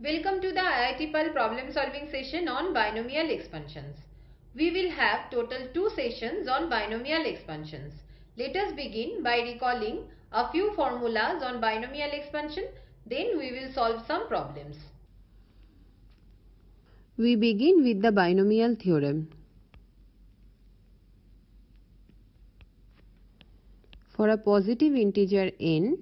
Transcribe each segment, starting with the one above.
Welcome to the IIT Pearl problem solving session on binomial expansions. We will have total 2 sessions on binomial expansions. Let us begin by recalling a few formulas on binomial expansion, then we will solve some problems. We begin with the binomial theorem. For a positive integer n,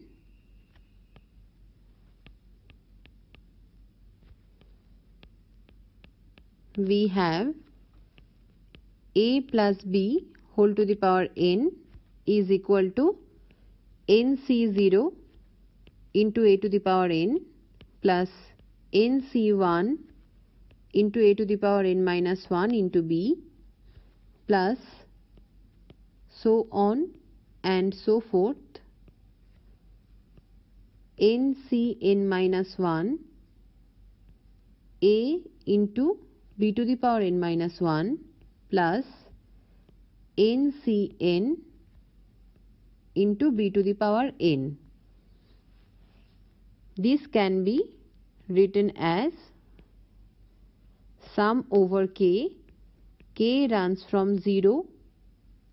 we have a plus b whole to the power n is equal to nc0 into a to the power n plus nc1 into a to the power n minus 1 into b plus so on and so forth ncn minus 1 a into b to the power n minus 1 plus ncn into b to the power n. This can be written as sum over k runs from 0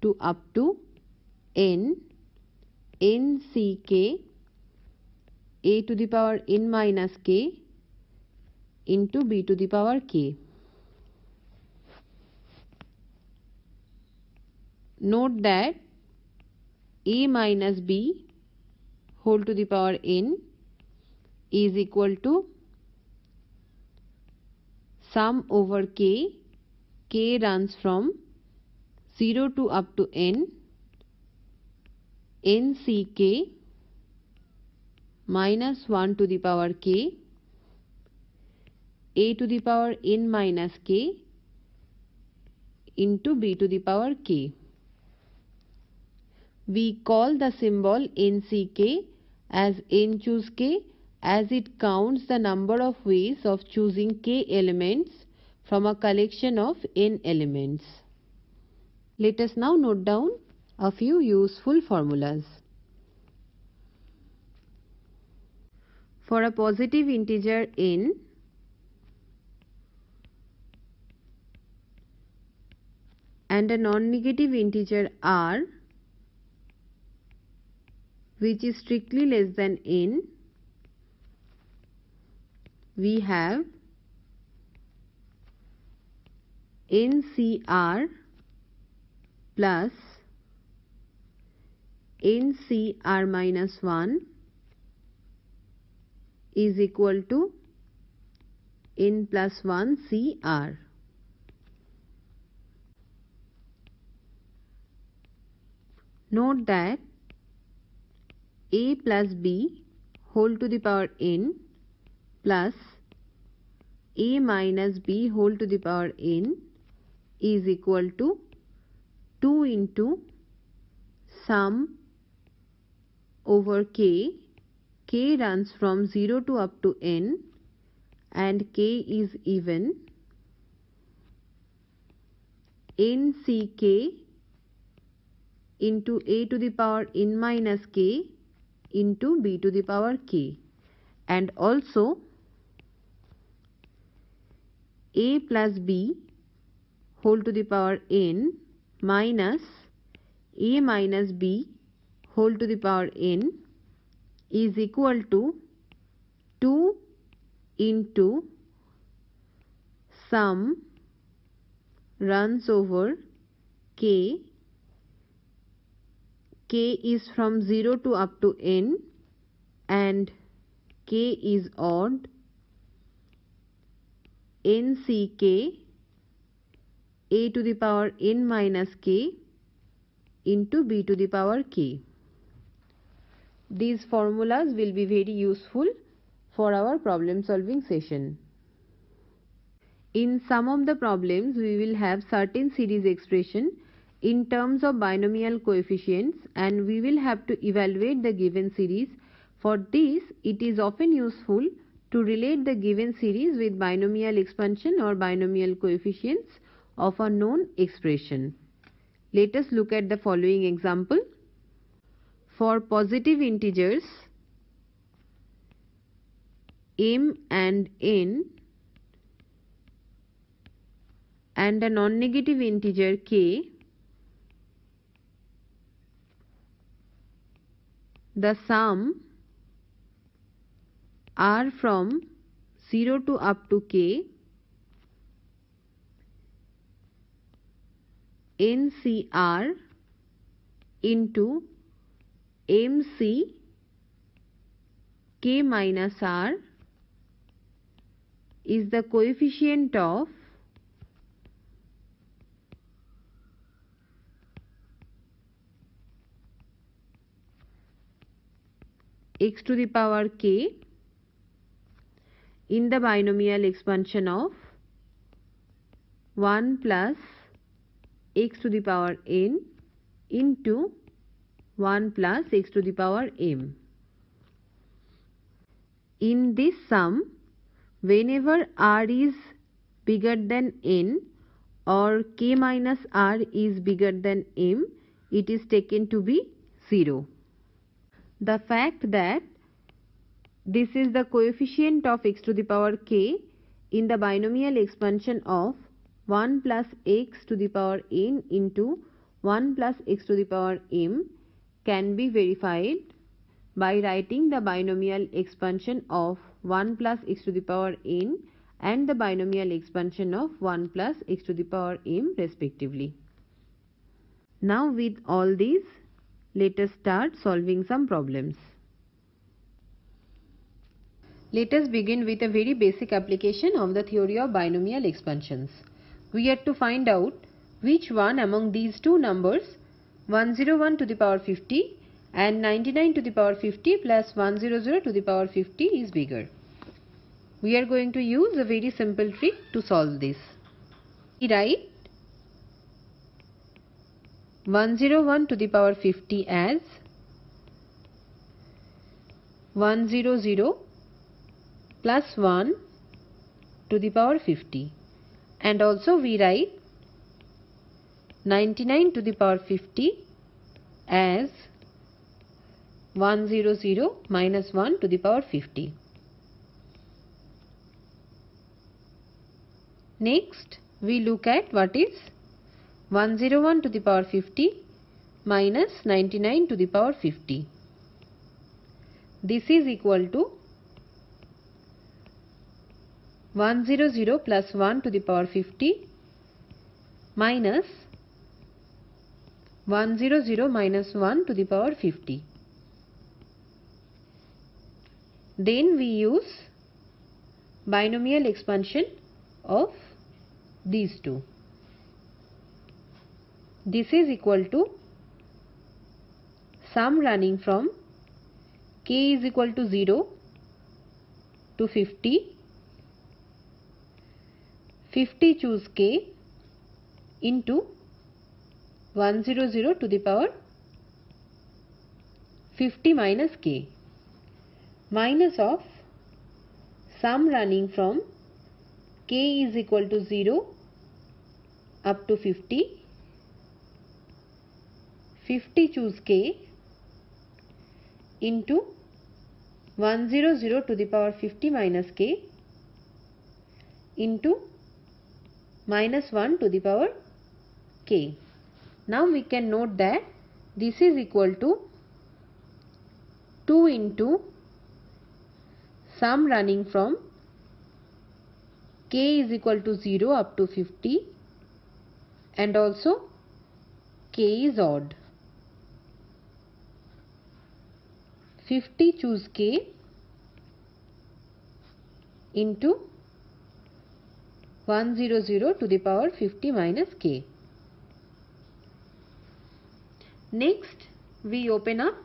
to up to n nck a to the power n minus k into b to the power k. Note that a minus b whole to the power n is equal to sum over k runs from 0 to up to n nck minus 1 to the power k a to the power n minus k into b to the power k. We call the symbol nck as n choose k as it counts the number of ways of choosing k elements from a collection of n elements. Let us now note down a few useful formulas. For a positive integer n, and a non-negative integer r which is strictly less than n, we have ncr plus ncr minus 1 is equal to n plus 1 cr. Note that a plus b whole to the power n plus a minus b whole to the power n is equal to 2 into sum over k runs from 0 to up to n and k is even nck into a to the power n minus k into b to the power k, and also a plus b whole to the power n minus a minus b whole to the power n is equal to 2 into sum runs over k is from 0 to up to n and k is odd nck a to the power n minus k into b to the power k. These formulas will be very useful for our problem solving session. In some of the problems we will have certain series expression in terms of binomial coefficients and we will have to evaluate the given series. For this, it is often useful to relate the given series with binomial expansion or binomial coefficients of a known expression. Let us look at the following example. For positive integers, m and n and a non-negative integer k, the sum are from 0 to up to k, NCR into MC k minus r is the coefficient of x to the power k in the binomial expansion of 1 plus x to the power n into 1 plus x to the power m. In this sum, whenever r is bigger than n or k minus r is bigger than m, it is taken to be 0. The fact that this is the coefficient of x to the power k in the binomial expansion of 1 plus x to the power n into 1 plus x to the power m can be verified by writing the binomial expansion of 1 plus x to the power n and the binomial expansion of 1 plus x to the power m respectively. Now with all these, let us start solving some problems. Let us begin with a very basic application of the theory of binomial expansions. We are to find out which one among these two numbers 101 to the power 50 and 99 to the power 50 plus 100 to the power 50 is bigger. We are going to use a very simple trick to solve this. We write 101 to the power 50 as 100 plus 1 to the power 50, and also we write 99 to the power 50 as 100 minus 1 to the power 50. Next, we look at what is 101 to the power 50 minus 99 to the power 50. This is equal to 100 plus 1 to the power 50 minus 100 minus 1 to the power 50. Then we use binomial expansion of these two. This is equal to sum running from k is equal to 0 to 50. 50 choose k into 100 to the power 50 minus k minus of sum running from k is equal to 0 up to 50. 50 choose k into 100 to the power 50 minus k into minus 1 to the power k. Now we can note that this is equal to 2 into sum running from k is equal to 0 up to 50 and also k is odd. 50 choose k into 100 to the power 50 minus k. Next, we open up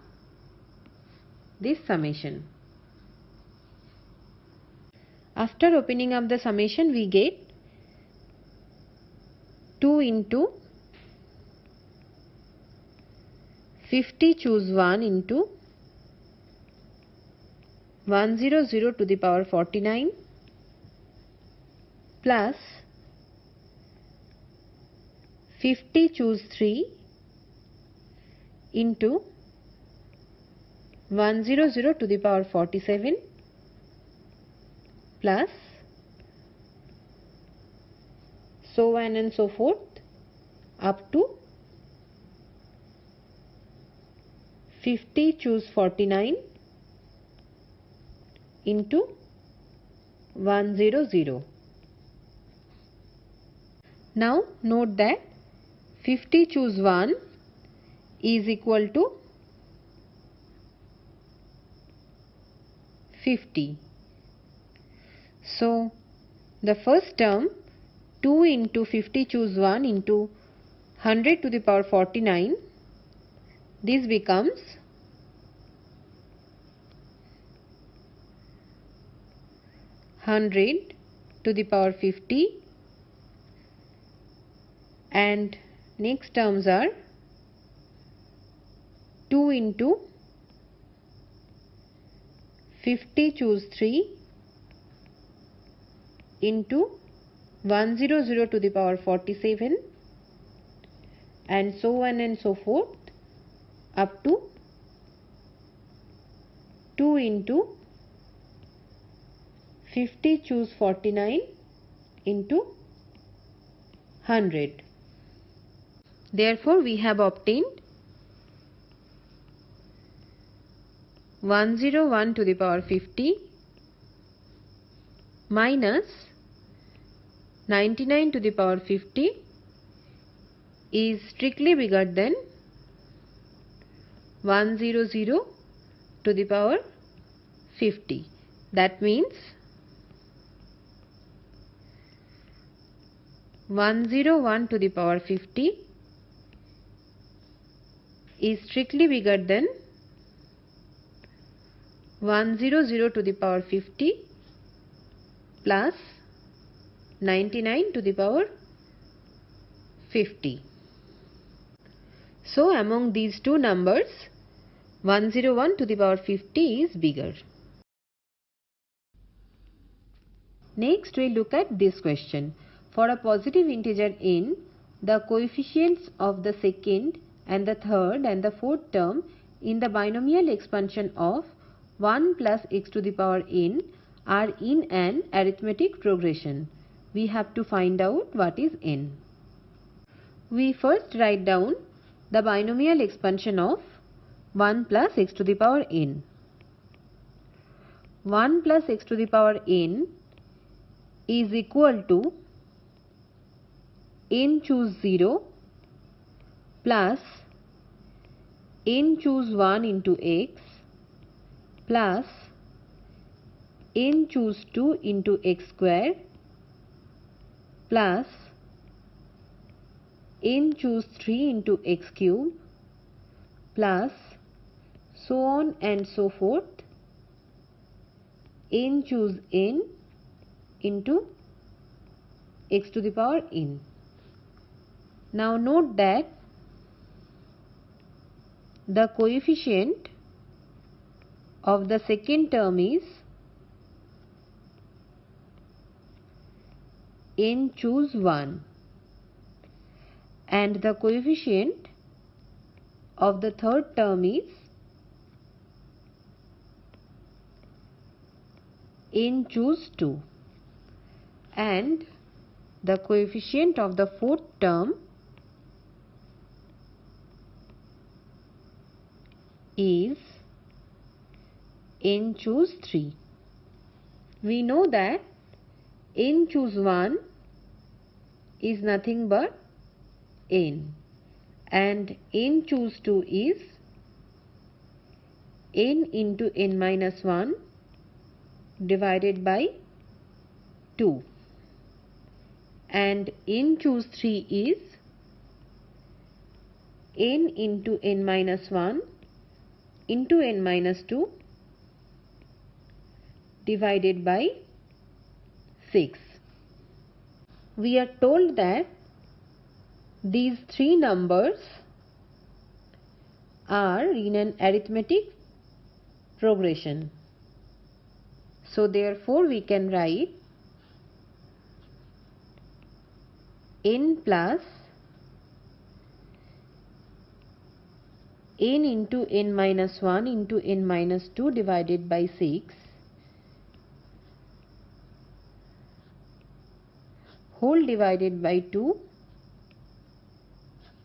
this summation. After opening up the summation, we get 2 into 50 choose 1 into 100 to the power 49 plus 50 choose 3 into 100 to the power 47 plus so on and so forth up to 50 choose 49 into 100. Now note that 50 choose 1 is equal to 50. So the first term 2 into 50 choose 1 into 100 to the power 49, this becomes 100 to the power 50, and next terms are 2 into 50 choose 3 into 100 to the power 47, and so on and so forth up to 2 into 50 choose 49 into 100. Therefore, we have obtained 101 to the power 50 minus 99 to the power 50 is strictly bigger than 100 to the power 50. That means 101 to the power 50 is strictly bigger than 100 to the power 50 plus 99 to the power 50. So among these two numbers, 101 to the power 50 is bigger. Next we look at this question. For a positive integer n, the coefficients of the second and the third and the fourth term in the binomial expansion of 1 plus x to the power n are in an arithmetic progression. We have to find out what is n. We first write down the binomial expansion of 1 plus x to the power n. 1 plus x to the power n is equal to n choose 0 plus n choose 1 into x plus n choose 2 into x square plus n choose 3 into x cube plus so on and so forth n choose n into x to the power n. Now note that the coefficient of the second term is n choose 1 and the coefficient of the third term is n choose 2 and the coefficient of the fourth term is n choose 3. We know that n choose 1 is nothing but n and n choose 2 is n into n minus 1 divided by 2 and n choose 3 is n into n minus 1 into n minus 2 divided by 6. We are told that these three numbers are in an arithmetic progression. So therefore we can write n plus n into n minus 1 into n minus 2 divided by 6 whole divided by 2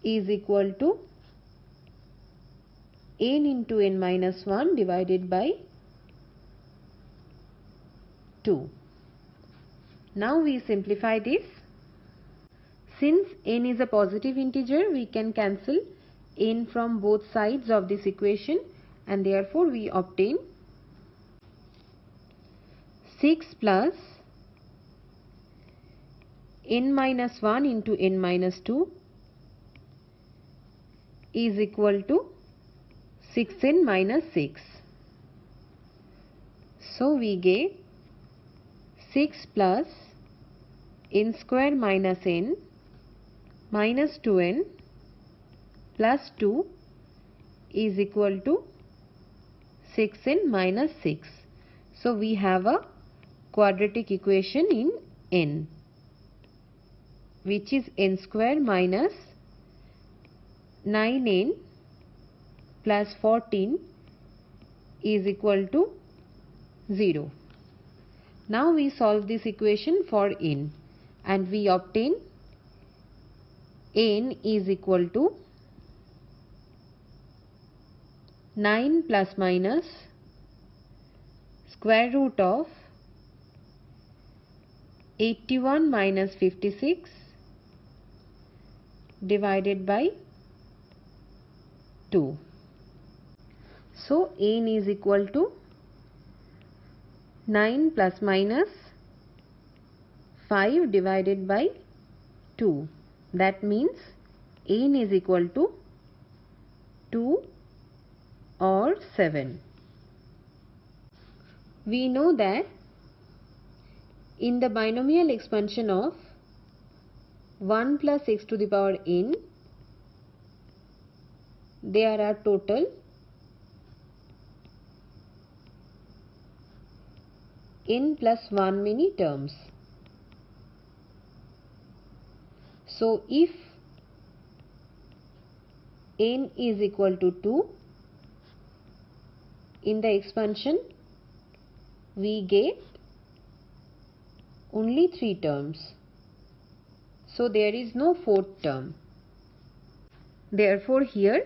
is equal to n into n minus 1 divided by 2. Now we simplify this. Since n is a positive integer, we can cancel n from both sides of this equation, and therefore we obtain 6 plus n minus 1 into n minus 2 is equal to 6n minus 6. So we get 6 plus n square minus n minus 2n plus 2 is equal to 6n minus 6. So we have a quadratic equation in n, which is n square minus 9n plus 14 is equal to 0. Now we solve this equation for n, and we obtain n is equal to 9 plus minus square root of 81 minus 56 divided by 2. So n is equal to 9 plus minus 5 divided by 2. That means n is equal to 2 or 7. We know that in the binomial expansion of 1 plus x to the power n, there are total n plus 1 many terms. So if n is equal to 2, in the expansion we get only 3 terms. So there is no fourth term. Therefore here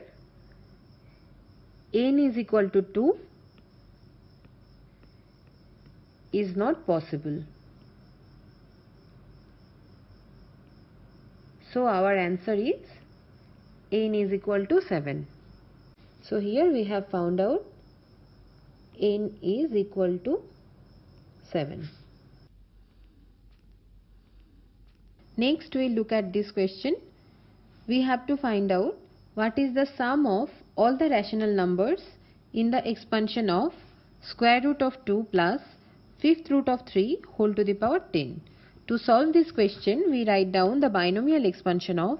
n is equal to 2 is not possible. So our answer is n is equal to 7. So here we have found out n is equal to 7. Next we look at this question. We have to find out what is the sum of all the rational numbers in the expansion of square root of 2 plus fifth root of 3 whole to the power 10. To solve this question, we write down the binomial expansion of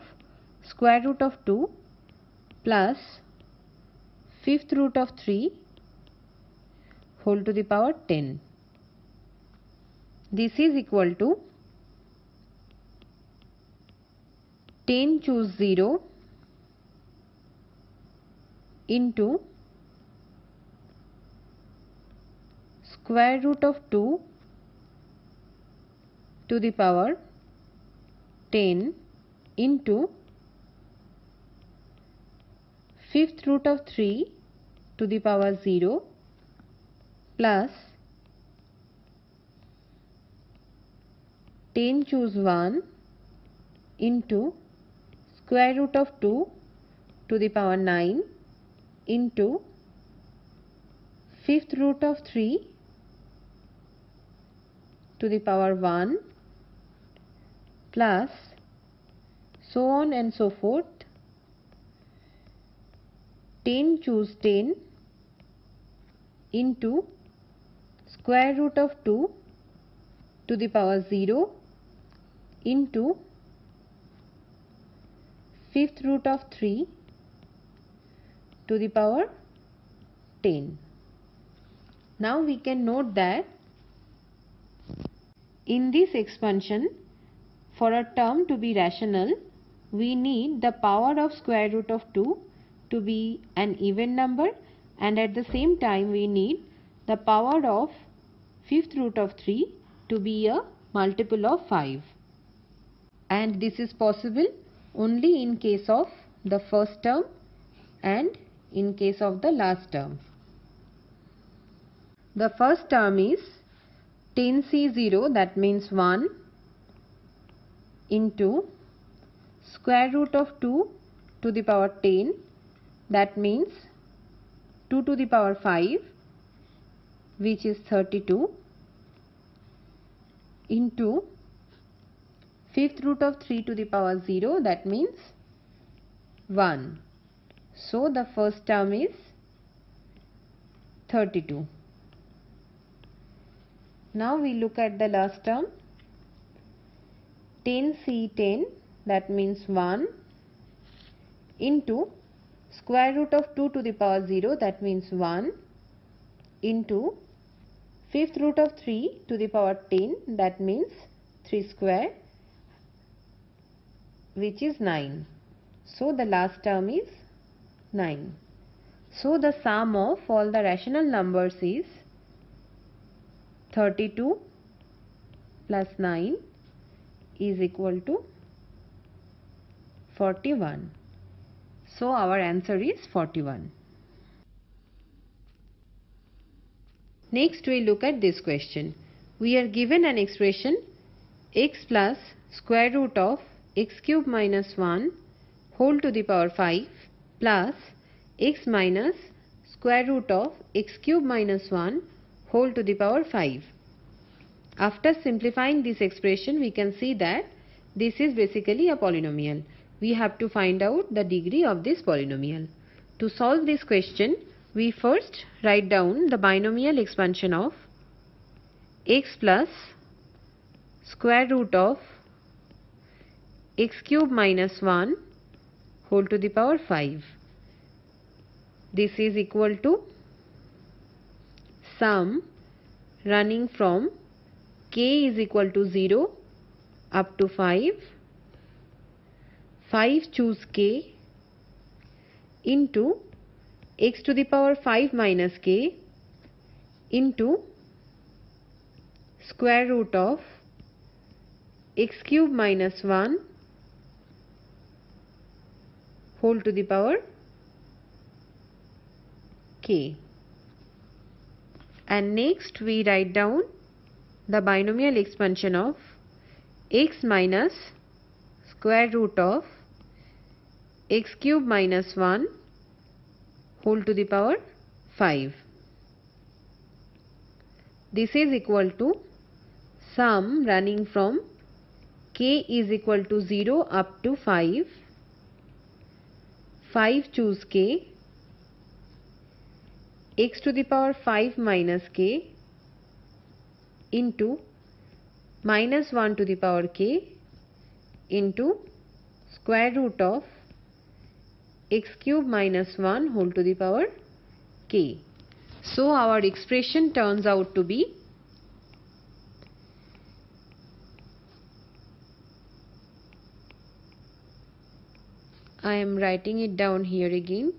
square root of 2 plus fifth root of 3 whole to the power 10. This is equal to 10 choose 0 into square root of 2 to the power 10 into fifth root of 3 to the power 0 plus 10 choose 1 into square root of 2 to the power 9 into fifth root of 3 to the power 1 plus so on and so forth. 10 choose 10 into square root of 2 to the power 0 into fifth root of 3 to the power 10. Now we can note that in this expansion, for a term to be rational, we need the power of square root of 2 to be an even number, and at the same time we need the power of fifth root of 3 to be a multiple of 5. and this is possible only in case of the first term and in case of the last term. The first term is 10C0, that means 1, into square root of 2 to the power 10, that means 2 to the power 5, which is 32, into fifth root of 3 to the power 0, that means 1. So the first term is 32. Now we look at the last term, 10C10, that means 1, into square root of 2 to the power 0, that means 1, into fifth root of 3 to the power 10, that means 3 square, which is 9. So the last term is 9. So the sum of all the rational numbers is 32 plus 9 is equal to 41. So our answer is 41. Next we look at this question. We are given an expression x plus square root of x cube minus 1 whole to the power 5 plus x minus square root of x cube minus 1 whole to the power 5. After simplifying this expression, we can see that this is basically a polynomial. We have to find out the degree of this polynomial. To solve this question, we first write down the binomial expansion of x plus square root of x cube minus 1 whole to the power 5. This is equal to sum running from k is equal to 0 up to 5, 5 choose k, into x to the power 5 minus k, into square root of x cube minus 1 whole to the power k. And next we write down the binomial expansion of x minus square root of x cube minus 1 whole to the power 5. This is equal to sum running from k is equal to 0 up to 5, 5 choose k, x to the power 5 minus k, into minus 1 to the power k, into square root of x cube minus 1 whole to the power k. So our expression turns out to be I am writing it down here again.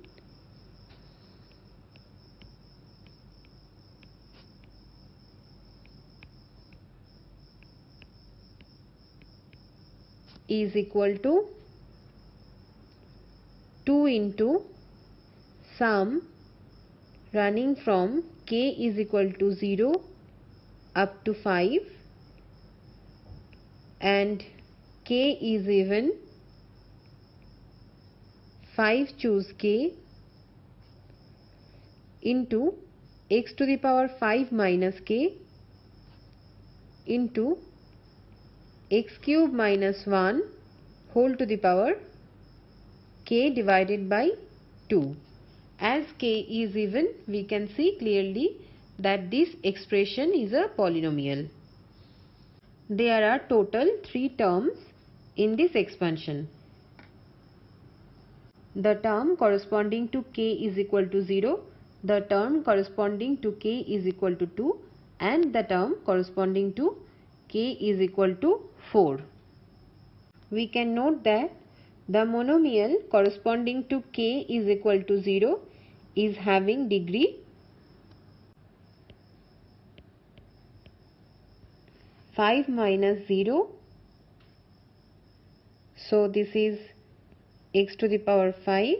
Is equal to 2 into sum running from k is equal to 0 up to 5 and k is even, 5 choose k, into x to the power 5 minus k, into x cube minus 1 whole to the power k divided by 2. As k is even, we can see clearly that this expression is a polynomial. There are total 3 terms in this expansion. The term corresponding to k is equal to 0, the term corresponding to k is equal to 2 and the term corresponding to k is equal to 4. We can note that the monomial corresponding to k is equal to 0 is having degree 5 minus 0 So this is x to the power 5,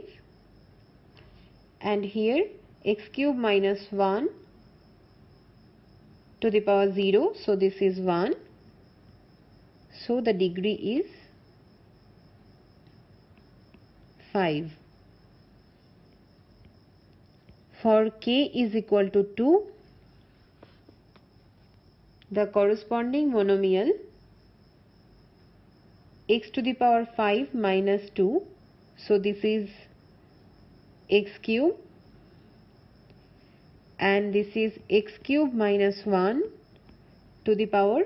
and here x cube minus 1 to the power 0, so this is 1. So the degree is 5. For k is equal to 2, the corresponding monomial x to the power 5 minus 2, so this is x cube, and this is x cube minus 1 to the power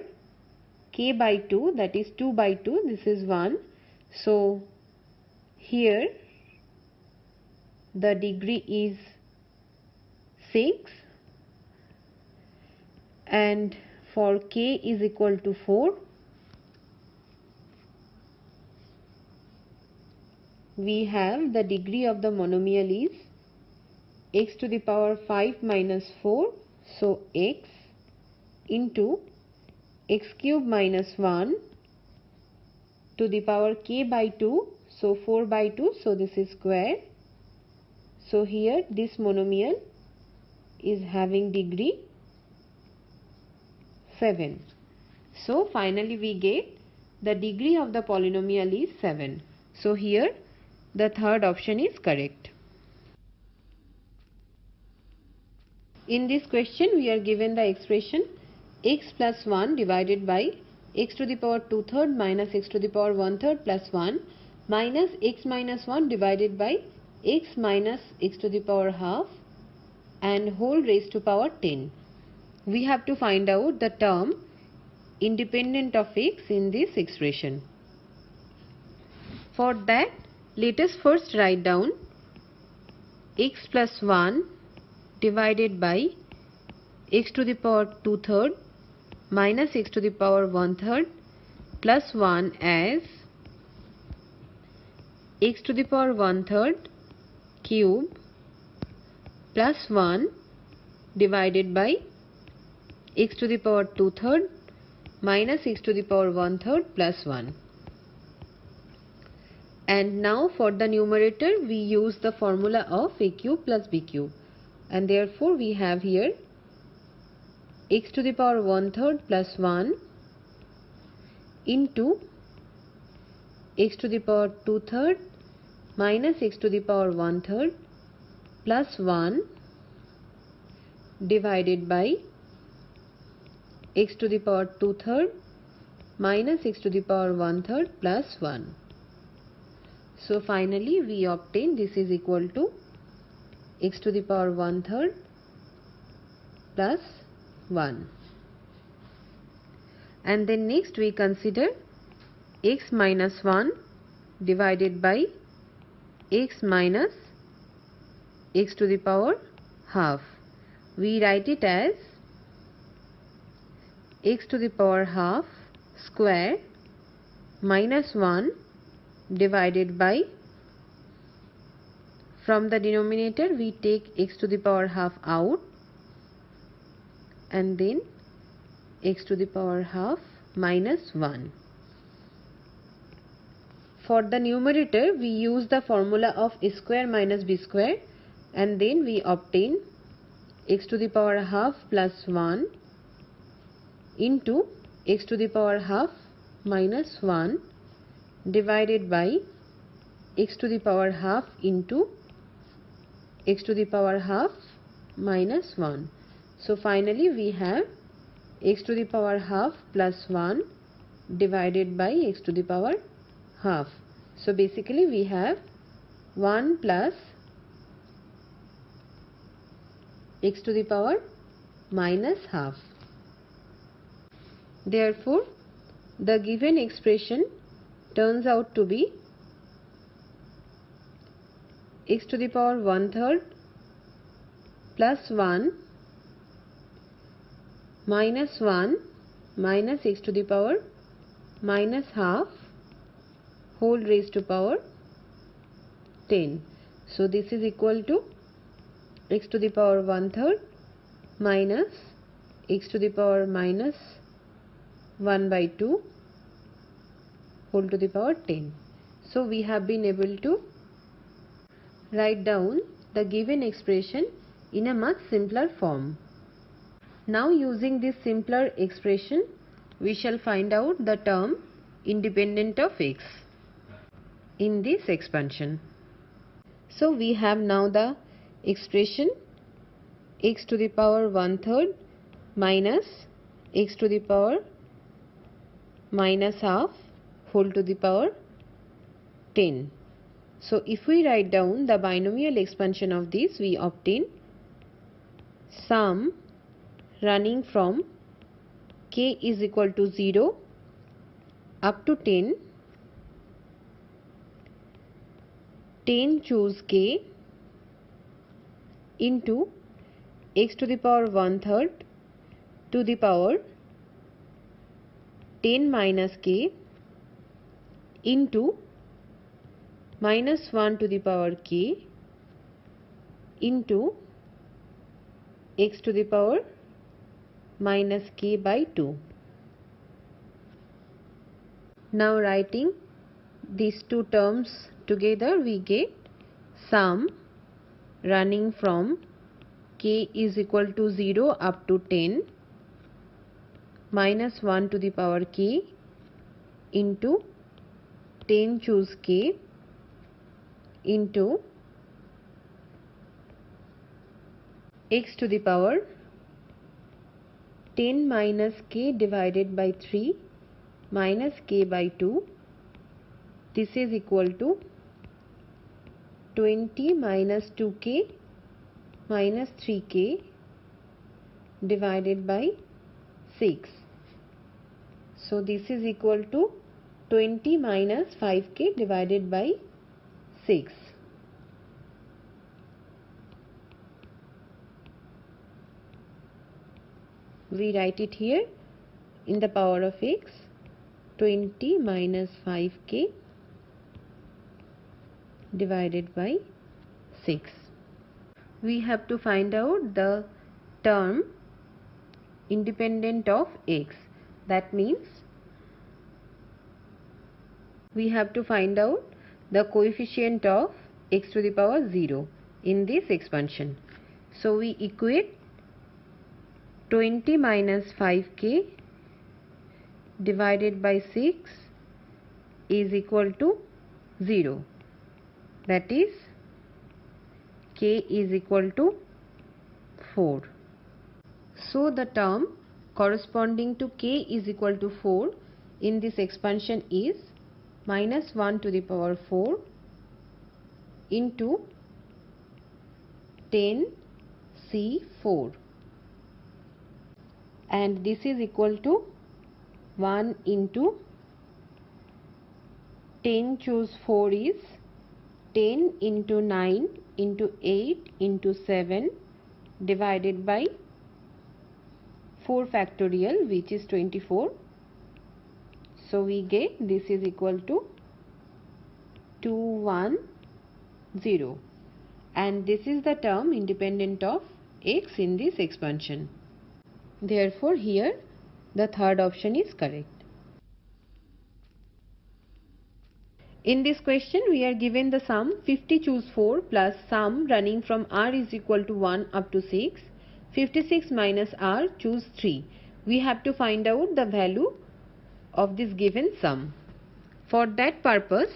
k by 2, that is 2 by 2, this is 1. So here the degree is 6, and for k is equal to 4, we have the degree of the monomial is x to the power 5 minus 4, so x into x cube minus 1 to the power k by 2, so 4 by 2, so this is square. So here this monomial is having degree 7. So finally we get the degree of the polynomial is 7. So here the third option is correct. In this question we are given the expression x plus 1 divided by x to the power 2/3 minus x to the power 1/3 plus 1 minus x minus 1 divided by x minus x to the power half and whole raised to power 10. We have to find out the term independent of x in this expression. For that, let us first write down x plus 1 divided by x to the power 2/3 minus x to the power 1/3 plus 1 as x to the power 1/3 cube plus 1 divided by x to the power 2/3 minus x to the power 1/3 plus 1. And now for the numerator we use the formula of a cube plus b cube, and therefore we have here x to the power 1/3 plus 1 into x to the power 2/3 minus x to the power 1/3 plus 1 divided by x to the power 2/3 minus x to the power 1/3 plus 1. So finally we obtain this is equal to x to the power 1/3 plus 1. And then next we consider x minus 1 divided by x minus x to the power half. We write it as x to the power half square minus 1 divided by, from the denominator we take x to the power half out, and then x to the power half minus 1. For the numerator we use the formula of a square minus b square, and then we obtain x to the power half plus 1 into x to the power half minus 1 divided by x to the power half into x to the power half minus 1. So finally we have x to the power half plus 1 divided by x to the power half. So basically we have 1 plus x to the power minus half. Therefore the given expression turns out to be x to the power 1/3 plus 1 minus 1 minus x to the power minus half whole raised to power 10. So this is equal to x to the power 1/3 minus x to the power minus 1 by 2 whole to the power 10. So we have been able to write down the given expression in a much simpler form. Now using this simpler expression, we shall find out the term independent of x in this expansion. So we have now the expression x to the power 1/3 minus x to the power minus half whole to the power 10. So if we write down the binomial expansion of this, we obtain sum running from k is equal to 0 up to 10, 10 choose k into x to the power 1/3 to the power 10 minus k into minus 1 to the power k into x to the power minus k by 2. Now writing these two terms together, we get sum running from k is equal to 0 up to 10 minus 1 to the power k into 10 choose k into x to the power 10 minus k divided by 3 minus k by 2. This is equal to 20 minus 2k minus 3k divided by 6. So this is equal to 20 minus 5k divided by 6. We write it here in the power of x, 20 minus 5k divided by 6. We have to find out the term independent of x. That means we have to find out the coefficient of x to the power 0 in this expansion. So we equate 20 minus 5k divided by 6 is equal to 0. That is k is equal to 4. So the term corresponding to k is equal to 4 in this expansion is minus 1 to the power 4 into 10 C4, and this is equal to 1 into 10 choose 4 is 10 into 9 into 8 into 7 divided by 4 factorial, which is 24. So we get this is equal to 210, and this is the term independent of x in this expansion. Therefore here the third option is correct. In this question we are given the sum 50 choose 4 plus sum running from r is equal to 1 up to 6, 56 minus r choose 3. We have to find out the value of this given sum. For that purpose,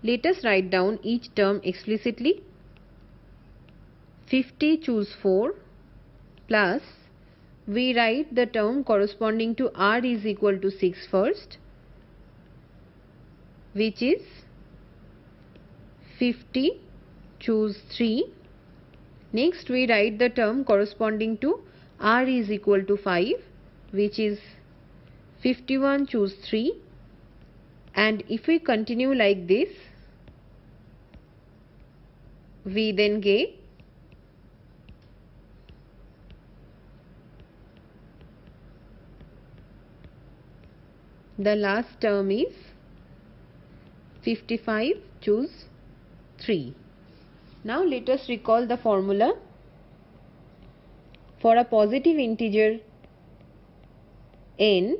let us write down each term explicitly. 50 choose 4 plus, we write the term corresponding to r is equal to 6 first, which is 50 choose 3. Next we write the term corresponding to r is equal to 5, which is 51 choose 3, and if we continue like this, we then get the last term is 55 choose 3. Now let us recall the formula. For a positive integer n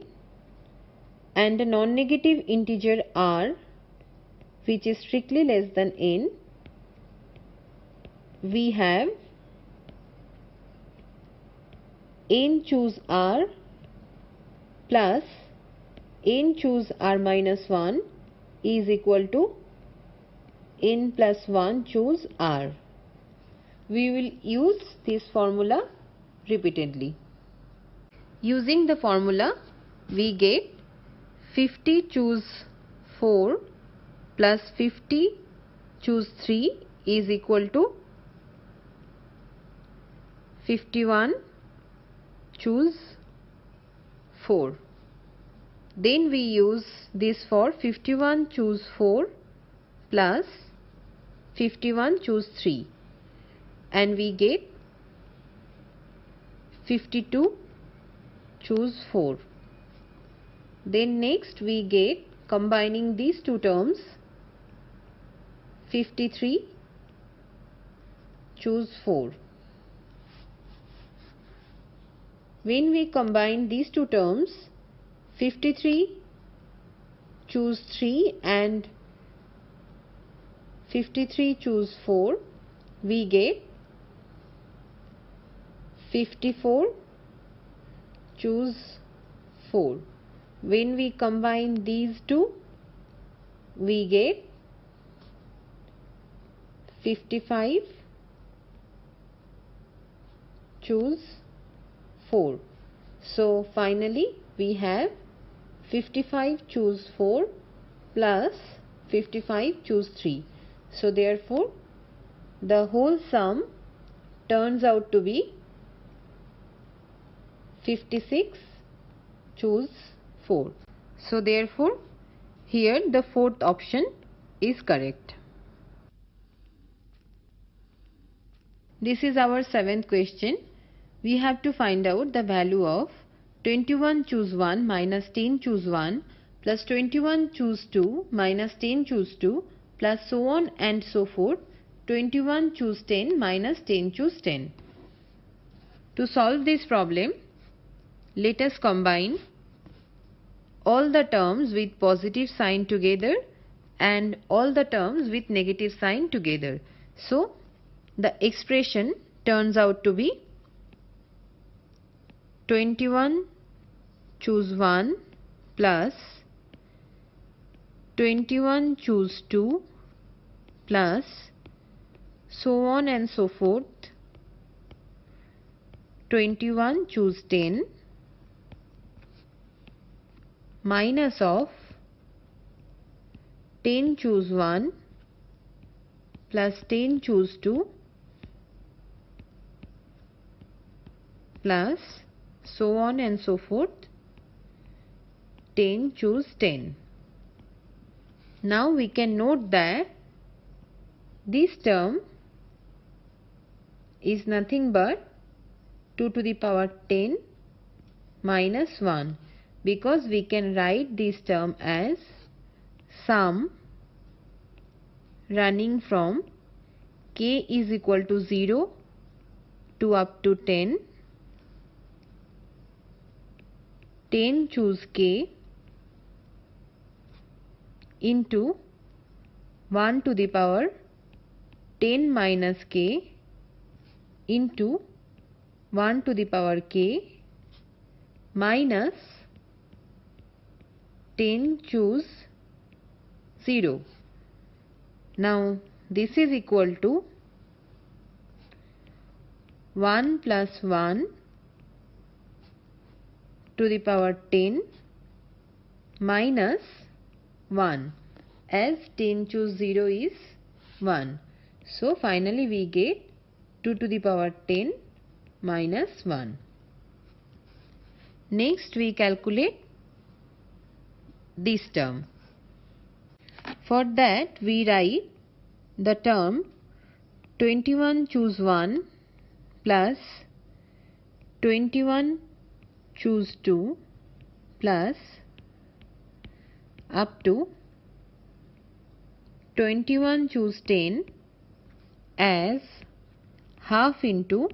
and a non-negative integer r, which is strictly less than n, we have n choose r plus n choose r minus 1 is equal to n plus 1 choose r. We will use this formula repeatedly. Using the formula, we get 50 choose 4 plus 50 choose 3 is equal to 51 choose 4. Then we use this for 51 choose 4 plus 51 choose 3 and we get 52 choose 4. Then next we get, combining these two terms, 53 choose 4. When we combine these two terms, 53 choose 3 and 53 choose 4, we get 54 choose 4. When we combine these two, we get 55 choose 4. So finally we have 55 choose 4 plus 55 choose 3. So therefore the whole sum turns out to be 56 choose 4. So therefore here the fourth option is correct. This is our seventh question. We have to find out the value of 21 choose 1 minus 10 choose 1 plus 21 choose 2 minus 10 choose 2 plus so on and so forth, 21 choose 10 minus 10 choose 10. To solve this problem, let us combine all the terms with positive sign together and all the terms with negative sign together. So the expression turns out to be 21 choose 1 plus 21 choose 2 plus so on and so forth, 21 choose 10 minus of 10 choose 1 plus 10 choose 2 plus so on and so forth, 10 choose 10. Now we can note that this term is nothing but 2 to the power 10 minus 1, because we can write this term as sum running from k is equal to 0 to up to 10, 10 choose k into 1 to the power 10 minus k into 1 to the power k minus 10 choose 0. Now this is equal to 1 plus 1 to the power 10 minus 1, as 10 choose 0 is 1. So finally we get 2 to the power 10 minus 1. Next we calculate this term. For that we write the term 21 choose 1 plus 21 choose 2 plus up to 21 choose 10 as half into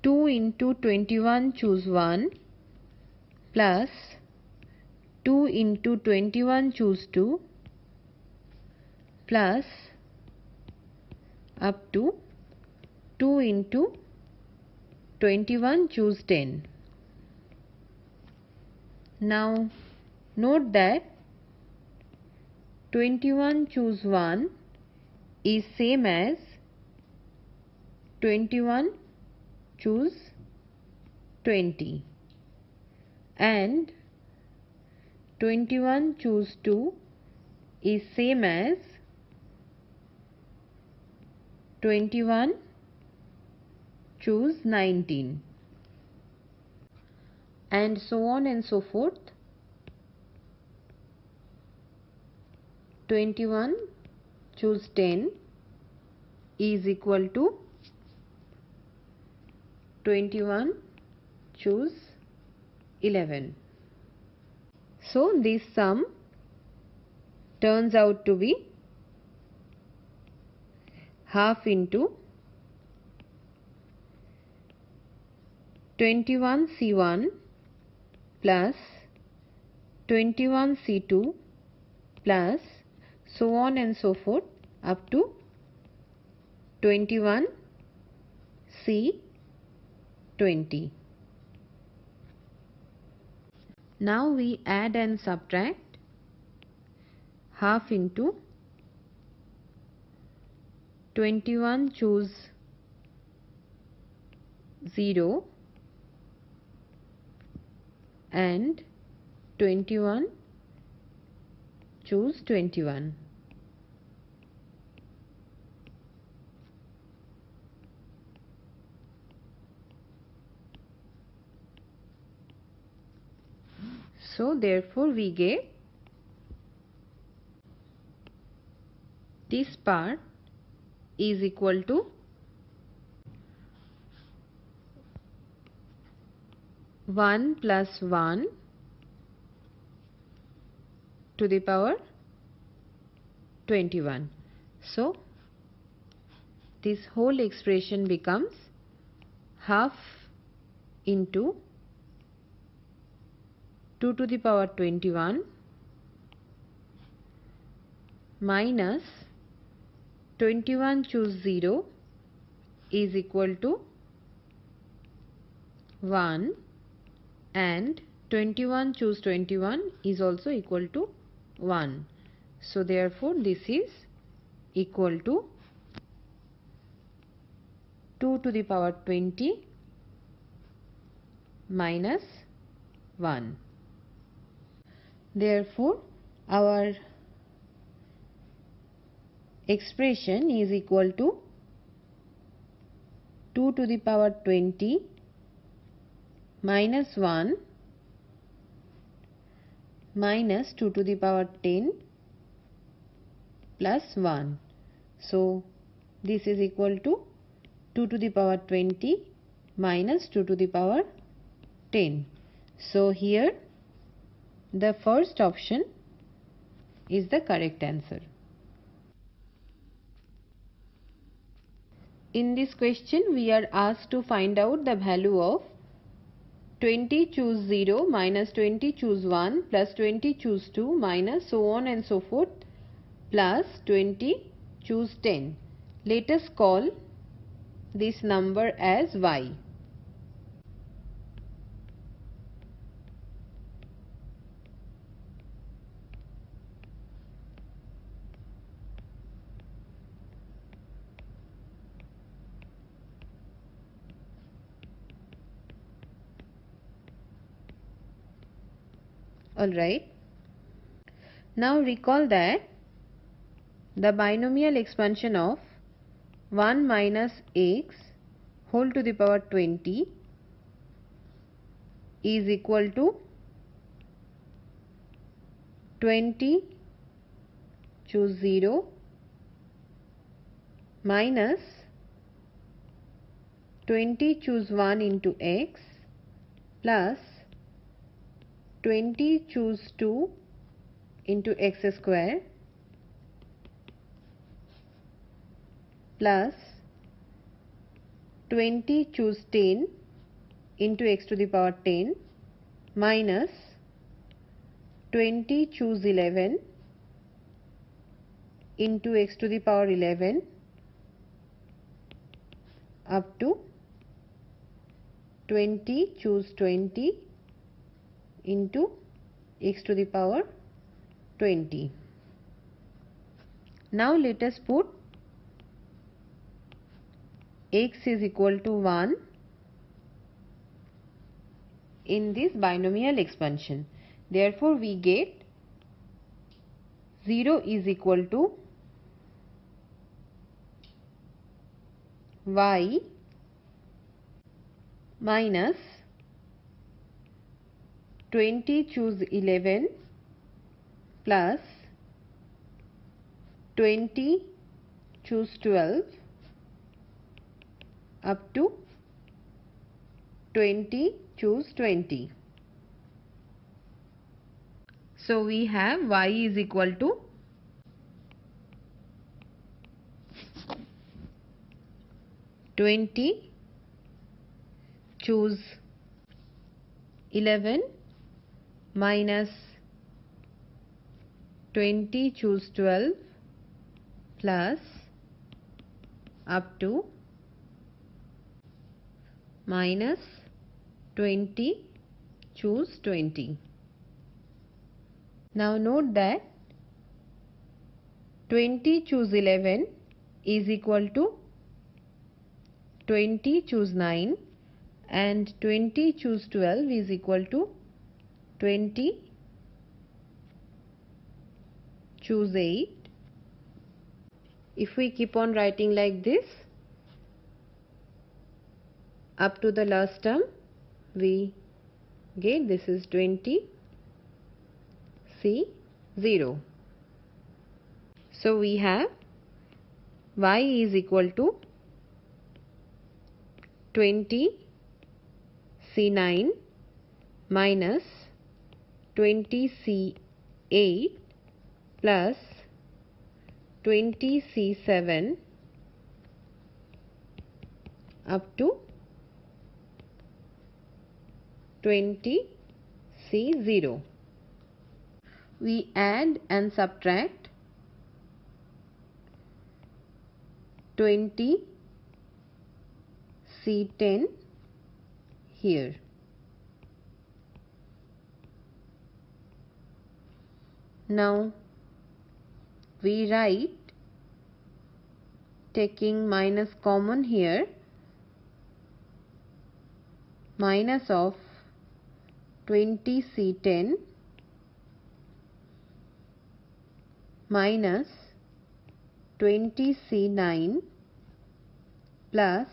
2 into 21 choose 1 plus 2 into 21 choose 2 plus up to 2 into 21 choose 10. Now note that 21 choose 1 is same as 21 choose 20 and 21 choose 2 is same as 21 choose 19 and so on and so forth. 21 choose 10 is equal to 21 choose 11. So this sum turns out to be half into 21C1 plus 21C2 plus so on and so forth up to 21C20. Now we add and subtract half into 21 choose 0 and 21 choose 21. So therefore we get this part is equal to 1 plus 1 to the power 21. So this whole expression becomes half into 2 to the power 21 minus 21 choose 0 is equal to 1 and 21 choose 21 is also equal to 1. So therefore this is equal to 2 to the power 20 minus 1. Therefore our expression is equal to 2 to the power 20 minus 1 minus 2 to the power 10 plus 1. So this is equal to 2 to the power 20 minus 2 to the power 10. So here the first option is the correct answer. In this question we are asked to find out the value of 20 choose 0 minus 20 choose 1 plus 20 choose 2 minus so on and so forth plus 20 choose 10. Let us call this number as y. Alright. Now recall that the binomial expansion of 1 minus x whole to the power 20 is equal to 20 choose 0 minus 20 choose 1 into x plus 20 choose 2 into x square plus 20 choose 10 into x to the power 10 minus 20 choose 11 into x to the power 11 up to 20 choose 20 into x to the power 20. Now let us put x is equal to 1 in this binomial expansion. Therefore, we get 0 is equal to y minus 20 choose 11 plus 20 choose 12 up to 20 choose 20. So we have y is equal to 20 choose 11 minus 20 choose 12 plus up to minus 20 choose 20. Now note that 20 choose 11 is equal to 20 choose 9 and 20 choose 12 is equal to 20 choose 8. If we keep on writing like this up to the last term, we get this is 20 C 0. So we have y is equal to 20 C9 minus 20 C8 plus 20 C7 up to 20 C0. We add and subtract 20 C10 here. Now we write taking minus common here, minus of 20 C10 minus 20 C9 plus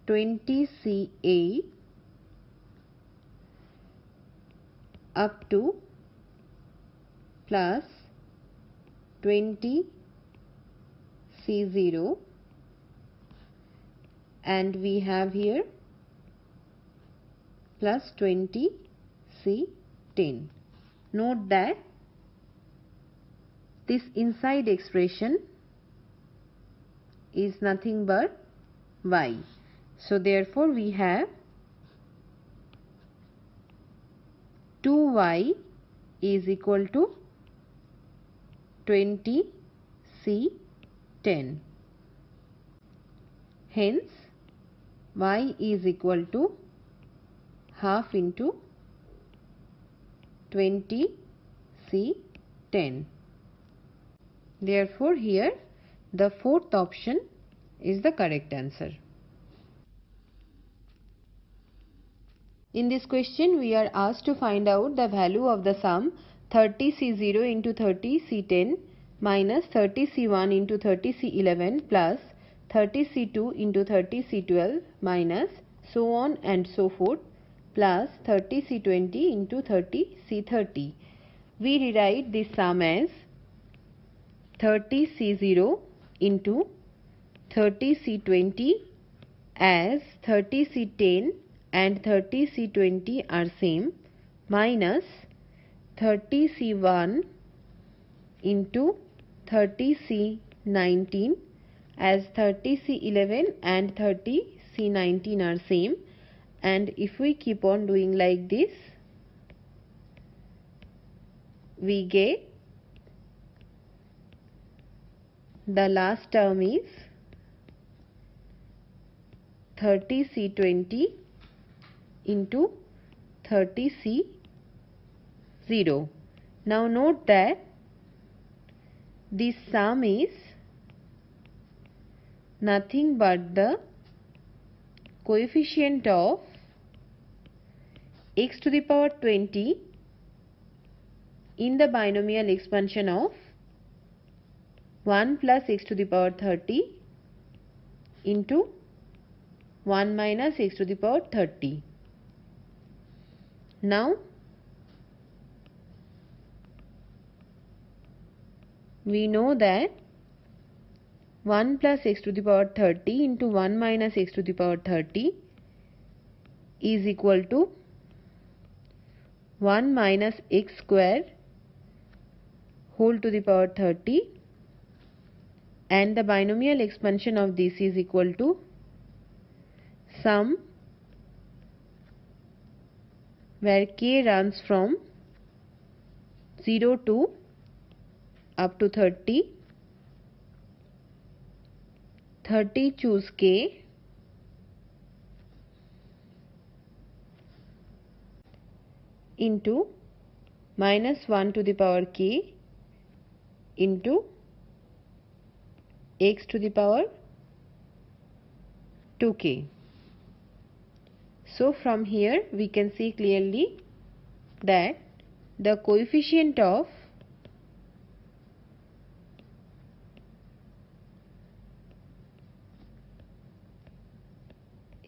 20 C8 up to plus 20 C0, and we have here plus 20 C10. Note that this inside expression is nothing but y. So therefore we have 2y is equal to 20 C10. Hence y is equal to half into 20 C10. Therefore here the fourth option is the correct answer. In this question we are asked to find out the value of the sum 30 C0 into 30 C10 minus 30 C1 into 30 C11 plus 30 C2 into 30 C12 minus so on and so forth plus 30 C20 into 30 C30. We rewrite this sum as 30 C0 into 30 C20 as 30 C10 and 30 C20 are same minus 30 C1 into 30 C19 as 30 C11 and 30 C19 are same, and if we keep on doing like this we get the last term is 30C20 into 30C0. Now note that this sum is nothing but the coefficient of x to the power 20 in the binomial expansion of 1 plus x to the power 30 into 1 minus x to the power 30. Now we know that 1 plus x to the power 30 into 1 minus x to the power 30 is equal to 1 minus x square whole to the power 30, and the binomial expansion of this is equal to sum where k runs from 0 to up to 30. 30 choose k into minus 1 to the power k into x to the power 2k. So from here we can see clearly that the coefficient of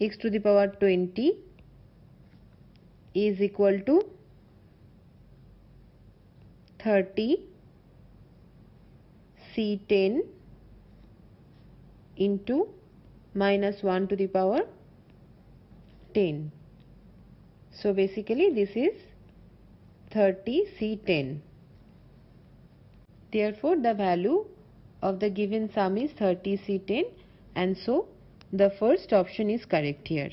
x to the power 20 is equal to 30 C10 into minus 1 to the power 10. So basically this is 30 C10. Therefore the value of the given sum is 30 C10, and so the first option is correct here.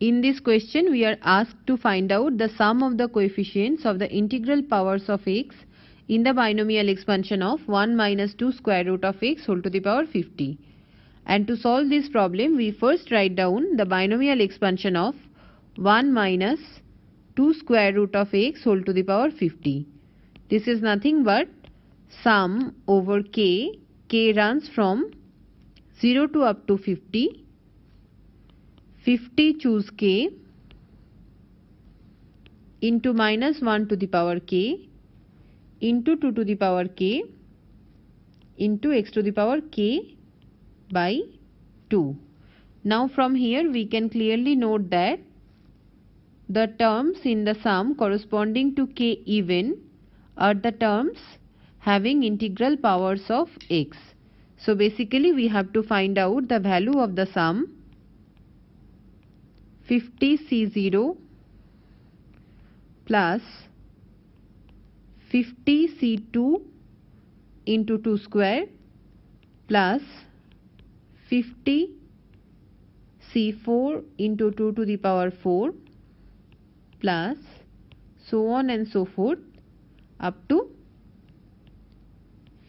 In this question we are asked to find out the sum of the coefficients of the integral powers of x in the binomial expansion of 1 minus 2 square root of x whole to the power 50. And to solve this problem we first write down the binomial expansion of 1 minus 2 square root of x whole to the power 50. This is nothing but sum over k. K runs from 0 to up to 50. 50 choose k into minus 1 to the power k into 2 to the power k into x to the power k by 2. Now from here we can clearly note that the terms in the sum corresponding to k even are the terms having integral powers of x. So basically we have to find out the value of the sum 50 C0 plus 50 C2 into 2 square plus 50 C4 into 2 to the power 4 plus so on and so forth up to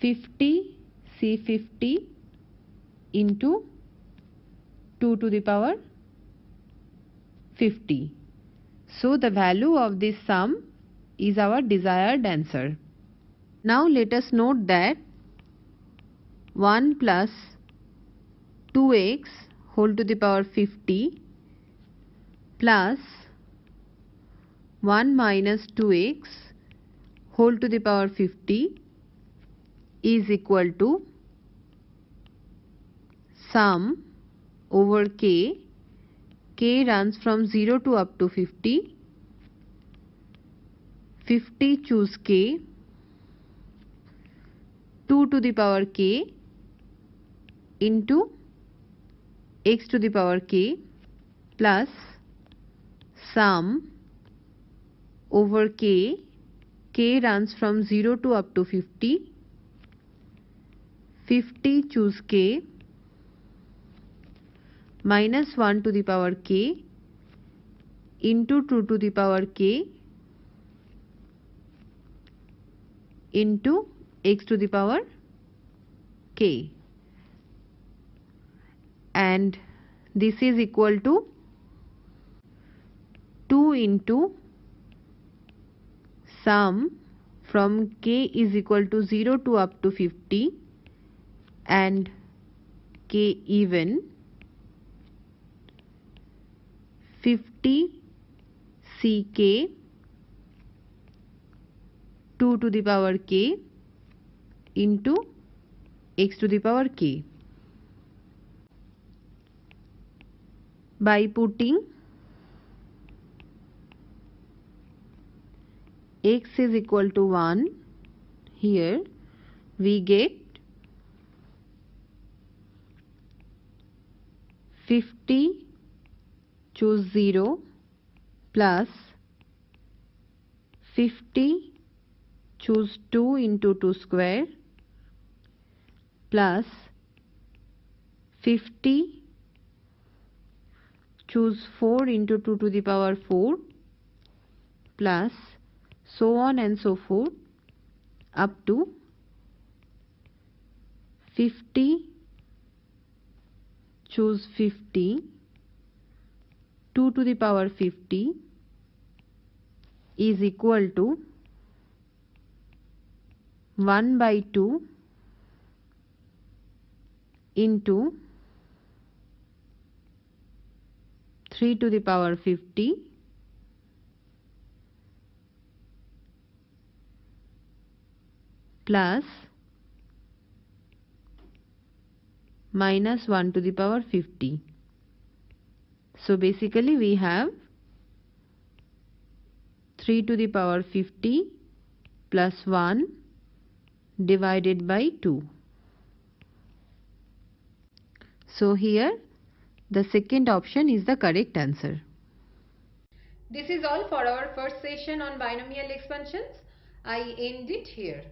50 C50 into 2 to the power 50. So the value of this sum is our desired answer. Now let us note that 1 plus 2x whole to the power 50 plus 1 minus 2x whole to the power 50 is equal to sum over k. K runs from 0 to up to 50. 50 choose k. 2 to the power k into x to the power k plus sum over k. K runs from 0 to up to 50. 50 choose k minus 1 to the power k into 2 to the power k into x to the power k, and this is equal to 2 into sum from k is equal to 0 to up to 50 and k even 50 ck 2 to the power k into x to the power k. By putting x is equal to 1 here, we get 50 choose 0 plus 50 choose 2 into 2 square plus 50 choose 4 into 2 to the power 4 plus so on and so forth up to 50 choose 50 2 to the power 50 is equal to 1 by 2 into 3 to the power 50 plus minus 1 to the power 50. So basically we have 3 to the power 50 plus 1 divided by 2. So here the second option is the correct answer. This is all for our first session on binomial expansions. I end it here.